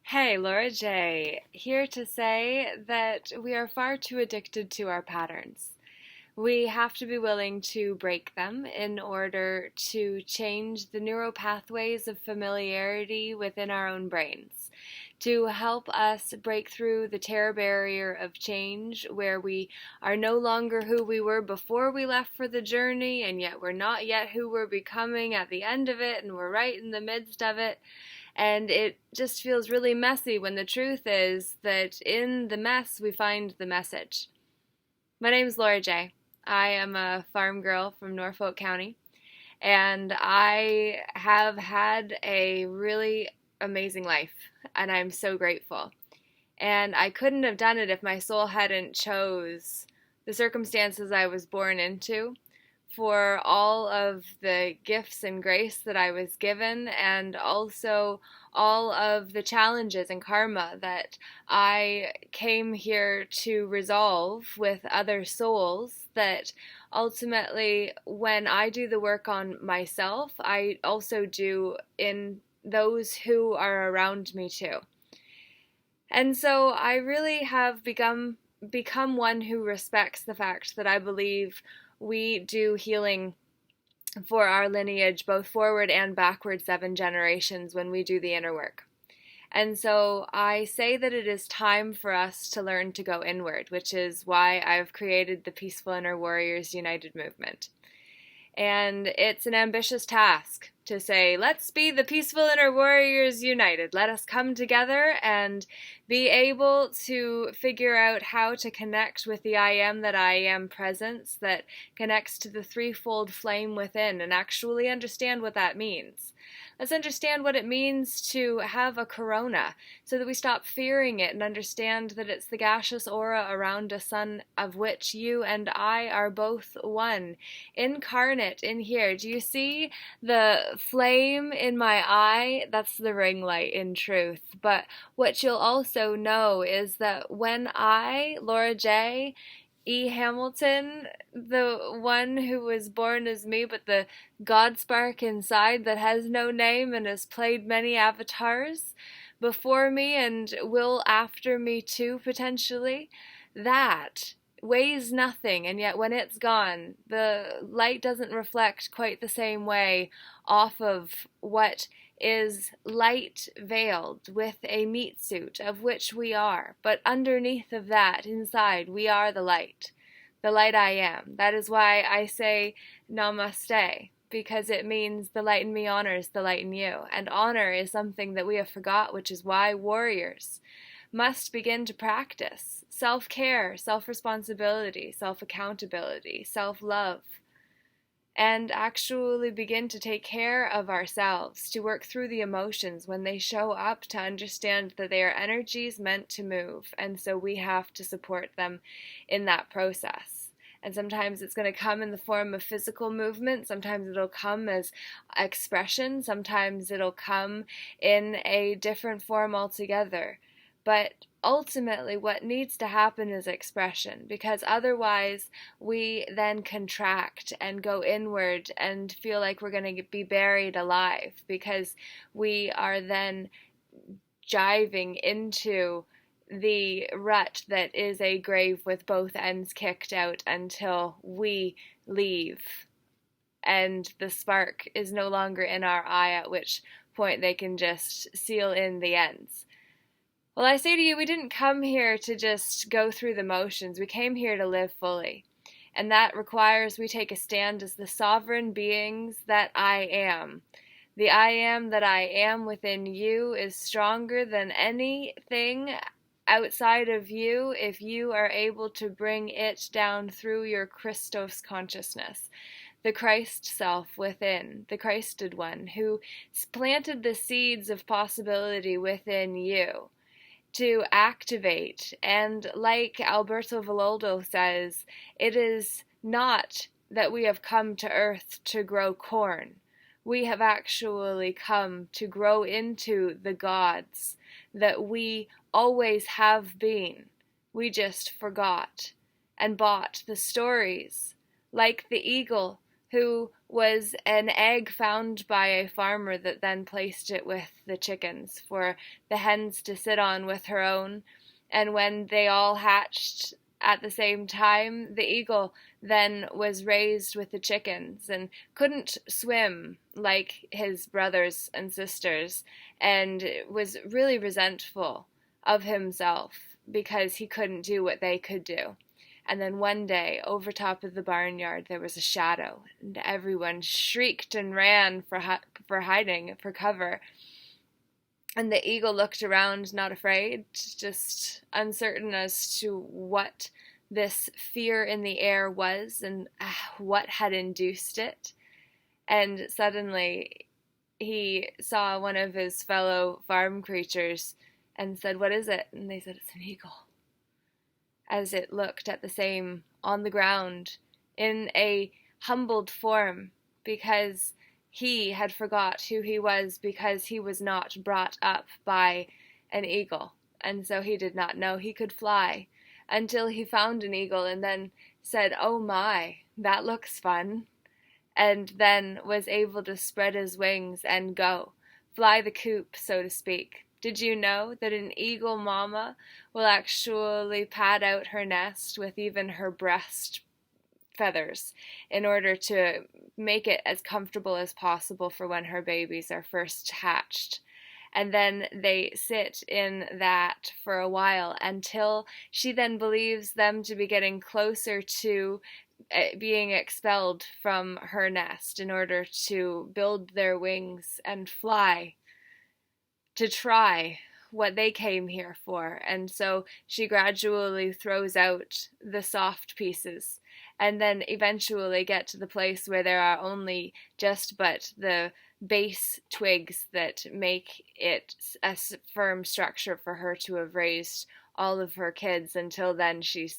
Hey, Laura J. Here to say that we are far too addicted to our patterns. We have to be willing to break them in order to change the neural pathways of familiarity within our own brains, to help us break through the terror barrier of change where we are no longer who we were before we left for the journey, and yet we're not yet who we're becoming at the end of it, and we're right in the midst of it. And it just feels really messy when the truth is that in the mess we find the message. My name is Laura J. I am a farm girl from Norfolk County, and I have had a really amazing life, and I'm so grateful. And I couldn't have done it if my soul hadn't chose the circumstances I was born into, for all of the gifts and grace that I was given, and also all of the challenges and karma that I came here to resolve with other souls, that ultimately, when I do the work on myself, I also do in those who are around me too. And so I really have become one who respects the fact that I believe we do healing for our lineage, both forward and backward 7 generations, when we do the inner work. And so I say that it is time for us to learn to go inward, which is why I've created the Peaceful Inner Warriors United movement. And it's an ambitious task to say, let's be the Peaceful Inner Warriors United. Let us come together and be able to figure out how to connect with the I am that I am presence that connects to the threefold flame within, and actually understand what that means. Let's understand what it means to have a corona, so that we stop fearing it and understand that it's the gaseous aura around a sun of which you and I are both one, incarnate in here. Do you see the flame in my eye? That's the ring light in truth. But what you'll also know is that when I, Laura J. E. Hamilton, the one who was born as me, but the God spark inside that has no name and has played many avatars before me and will after me too, potentially, that weighs nothing, and yet when it's gone, the light doesn't reflect quite the same way off of what is light veiled with a meat suit, of which we are. But underneath of that, inside, we are the light I am. That is why I say namaste, because it means the light in me honors the light in you. And honor is something that we have forgot, which is why warriors must begin to practice self-care, self-responsibility, self-accountability, self-love, and actually begin to take care of ourselves, to work through the emotions when they show up, to understand that they are energies meant to move, and so we have to support them in that process. And sometimes it's going to come in the form of physical movement, sometimes it'll come as expression, sometimes it'll come in a different form altogether. But ultimately, what needs to happen is expression, because otherwise we then contract and go inward and feel like we're going to be buried alive, because we are then jiving into the rut that is a grave with both ends kicked out until we leave and the spark is no longer in our eye, at which point they can just seal in the ends. Well, I say to you, we didn't come here to just go through the motions. We came here to live fully. And that requires we take a stand as the sovereign beings that I am. The I am that I am within you is stronger than anything outside of you if you are able to bring it down through your Christos consciousness. The Christ self within, the Christed one, who planted the seeds of possibility within you to activate. And like Alberto Villoldo says, it is not that we have come to earth to grow corn. We have actually come to grow into the gods that we always have been. We just forgot and bought the stories, like the eagle who was an egg found by a farmer that then placed it with the chickens for the hens to sit on with her own. And when they all hatched at the same time, the eagle then was raised with the chickens and couldn't swim like his brothers and sisters, and was really resentful of himself because he couldn't do what they could do. And then one day, over top of the barnyard, there was a shadow, and everyone shrieked and ran for hiding, for cover. And the eagle looked around, not afraid, just uncertain as to what this fear in the air was and what had induced it. And suddenly he saw one of his fellow farm creatures and said, "What is it?" And they said, "It's an eagle." As it looked at the same on the ground in a humbled form, because he had forgot who he was, because he was not brought up by an eagle, and so he did not know he could fly until he found an eagle and then said, "Oh my, that looks fun," and then was able to spread his wings and go fly the coop, so to speak. Did you know that an eagle mama will actually pad out her nest with even her breast feathers in order to make it as comfortable as possible for when her babies are first hatched? And then they sit in that for a while until she then believes them to be getting closer to being expelled from her nest in order to build their wings and fly to try what they came here for. And so she gradually throws out the soft pieces and then eventually get to the place where there are only just but the base twigs that make it a firm structure for her to have raised all of her kids. Until then she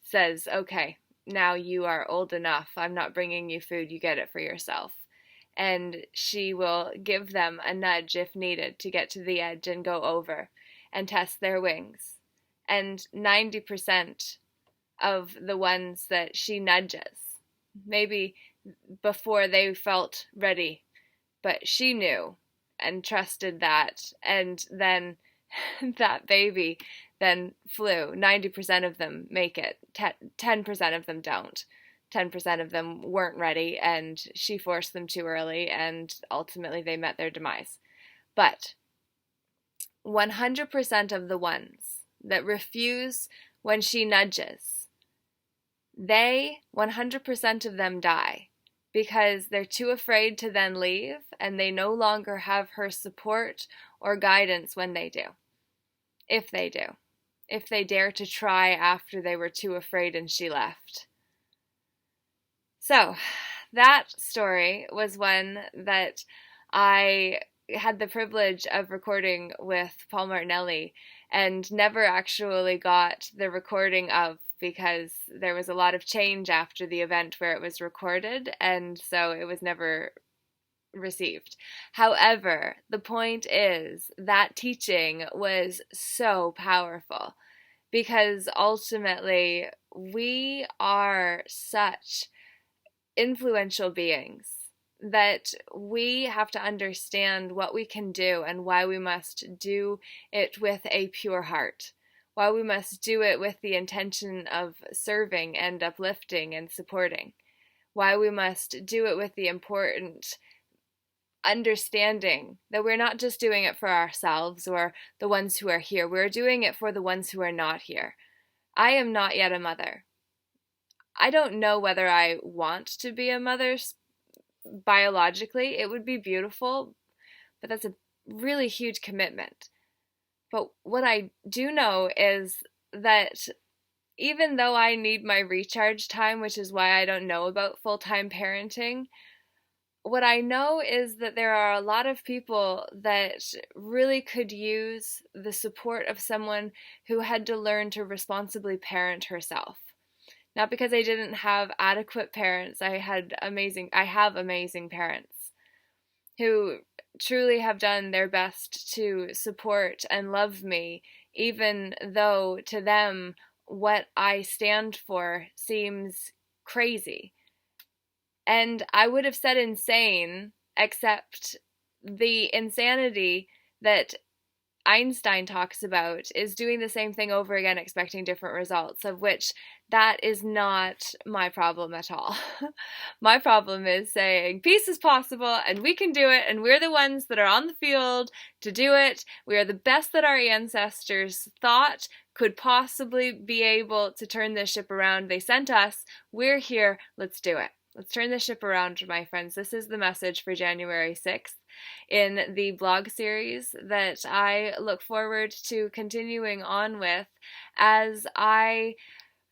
says, "Okay, now you are old enough. I'm not bringing you food. You get it for yourself." And she will give them a nudge if needed to get to the edge and go over and test their wings. And 90% of the ones that she nudges, maybe before they felt ready, but she knew and trusted that, and then that baby then flew. 90% of them make it, 10% of them don't. 10% of them weren't ready, and she forced them too early, and ultimately they met their demise. But 100% of the ones that refuse when she nudges, 100% of them die because they're too afraid to then leave, and they no longer have her support or guidance when they do. If they do. If they dare to try after they were too afraid and she left. So, that story was one that I had the privilege of recording with Paul Martinelli and never actually got the recording of, because there was a lot of change after the event where it was recorded, and so it was never received. However, the point is that teaching was so powerful, because ultimately we are such influential beings that we have to understand what we can do and why we must do it with a pure heart, why we must do it with the intention of serving and uplifting and supporting, why we must do it with the important understanding that we're not just doing it for ourselves or the ones who are here, we're doing it for the ones who are not here. I am not yet a mother. I don't know whether I want to be a mother biologically. It would be beautiful, but that's a really huge commitment. But what I do know is that even though I need my recharge time, which is why I don't know about full-time parenting, what I know is that there are a lot of people that really could use the support of someone who had to learn to responsibly parent herself. Not because I didn't have adequate parents. I have amazing parents who truly have done their best to support and love me, even though to them what I stand for seems crazy. And I would have said insane, except the insanity that Einstein talks about is doing the same thing over again, expecting different results, of which that is not my problem at all. My problem is saying peace is possible and we can do it, and we're the ones that are on the field to do it. We are the best that our ancestors thought could possibly be able to turn this ship around. They sent us. We're here. Let's do it. Let's turn the ship around, my friends. This is the message for January 6th in the blog series that I look forward to continuing on with as I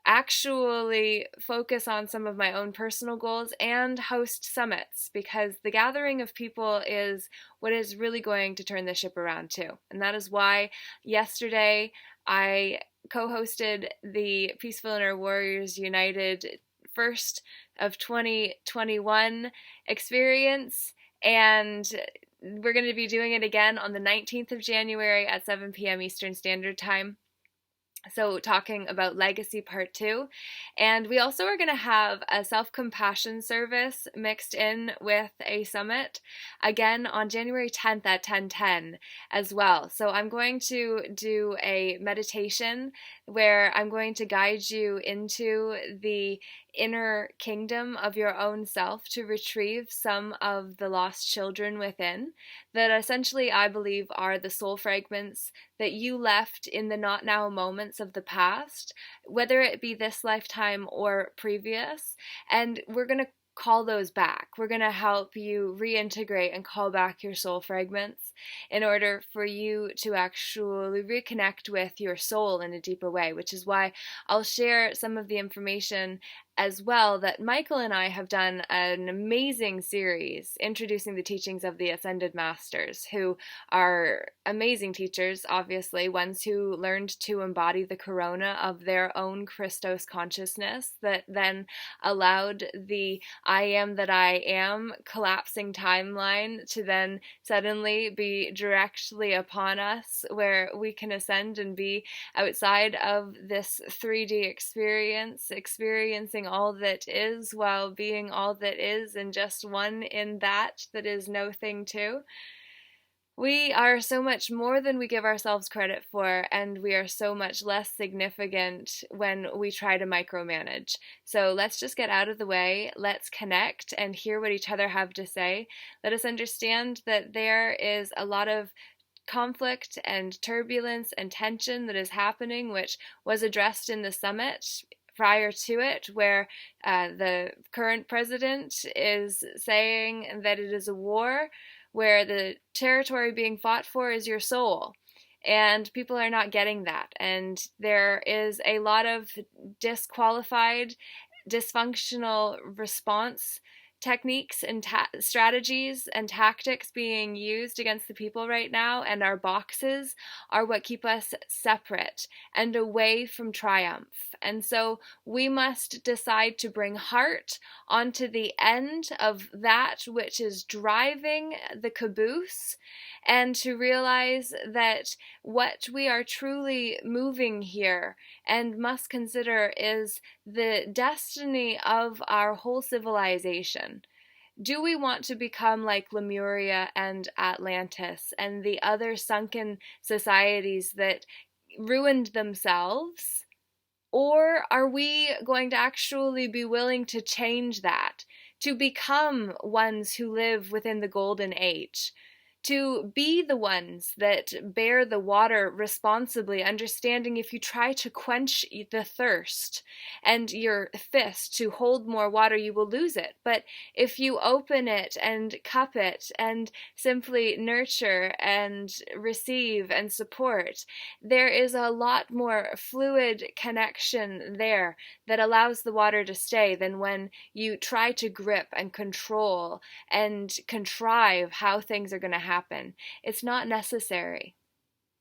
actually focus on some of my own personal goals and host summits, because the gathering of people is what is really going to turn the ship around too. And that is why yesterday I co-hosted the Peaceful Inner Warriors United first of 2021 experience, and we're going to be doing it again on the 19th of January at 7 p.m. Eastern Standard Time. So talking about legacy part 2. And we also are going to have a self-compassion service mixed in with a summit again on January 10th at 10:10 as well. So I'm going to do a meditation where I'm going to guide you into the inner kingdom of your own self to retrieve some of the lost children within that essentially I believe are the soul fragments that you left in the not now moments of the past, whether it be this lifetime or previous. And we're going to call those back. We're going to help you reintegrate and call back your soul fragments in order for you to actually reconnect with your soul in a deeper way, which is why I'll share some of the information as well that Michael and I have done an amazing series introducing the teachings of the Ascended Masters, who are amazing teachers, obviously, ones who learned to embody the corona of their own Christos consciousness that then allowed the I am that I am collapsing timeline to then suddenly be directly upon us, where we can ascend and be outside of this 3D experience, experiencing all that is while being all that is, and just one in that is no thing too. We are so much more than we give ourselves credit for, and we are so much less significant when we try to micromanage. So let's just get out of the way, let's connect and hear what each other have to say. Let us understand that there is a lot of conflict and turbulence and tension that is happening, which was addressed in the summit prior to it, where the current president is saying that it is a war where the territory being fought for is your soul. And people are not getting that. And there is a lot of disqualified, dysfunctional response techniques and strategies and tactics being used against the people right now, and our boxes are what keep us separate and away from triumph. And so we must decide to bring heart onto the end of that which is driving the caboose, and to realize that what we are truly moving here and must consider is the destiny of our whole civilization. Do we want to become like Lemuria and Atlantis and the other sunken societies that ruined themselves? Or are we going to actually be willing to change that, to become ones who live within the golden age? To be the ones that bear the water responsibly, understanding if you try to quench the thirst and your fist to hold more water, you will lose it. But if you open it and cup it and simply nurture and receive and support, there is a lot more fluid connection there that allows the water to stay than when you try to grip and control and contrive how things are going to happen. It's not necessary.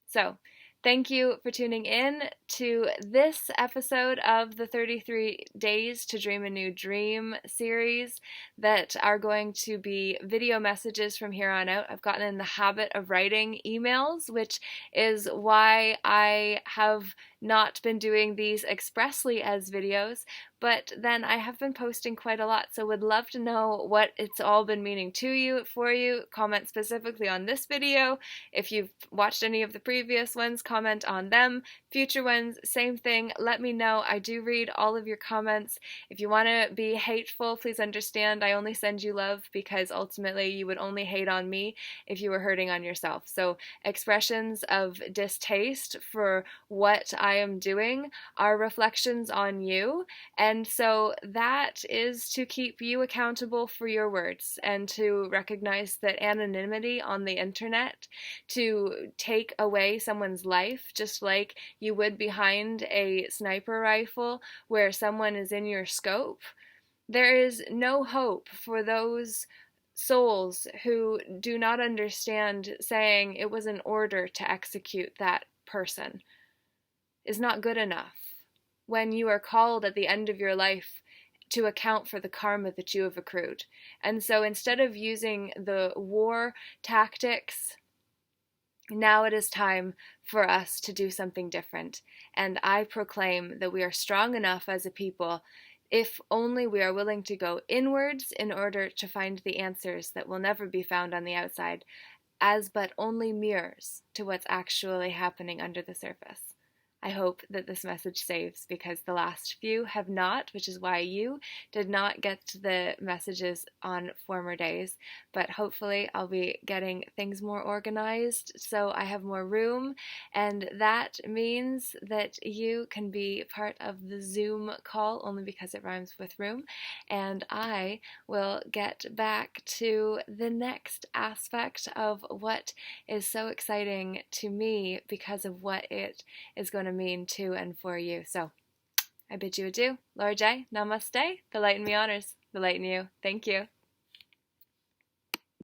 So, thank you for tuning in to this episode of the 33 Days to Dream a New Dream series that are going to be video messages from here on out. I've gotten in the habit of writing emails, which is why I have not been doing these expressly as videos, but then I have been posting quite a lot, so would love to know what it's all been meaning to you, for you. Comment specifically on this video. If you've watched any of the previous ones, comment on them. Future ones, same thing. Let me know. I do read all of your comments. If you want to be hateful, please understand I only send you love, because ultimately you would only hate on me if you were hurting on yourself. So expressions of distaste for what I am doing are reflections on you, and so that is to keep you accountable for your words and to recognize that anonymity on the internet, to take away someone's life just like you would behind a sniper rifle where someone is in your scope, there is no hope for those souls who do not understand saying it was an order to execute that person is not good enough when you are called at the end of your life to account for the karma that you have accrued. And so instead of using the war tactics, now it is time for us to do something different. And I proclaim that we are strong enough as a people if only we are willing to go inwards in order to find the answers that will never be found on the outside, as but only mirrors to what's actually happening under the surface. I hope that this message saves, because the last few have not, which is why you did not get the messages on former days. But hopefully I'll be getting things more organized so I have more room, and that means that you can be part of the Zoom call only because it rhymes with room, and I will get back to the next aspect of what is so exciting to me because of what it is going to mean to and for you. So I bid you adieu. Laura J. Namaste. The light in me honors the light in you. Thank you.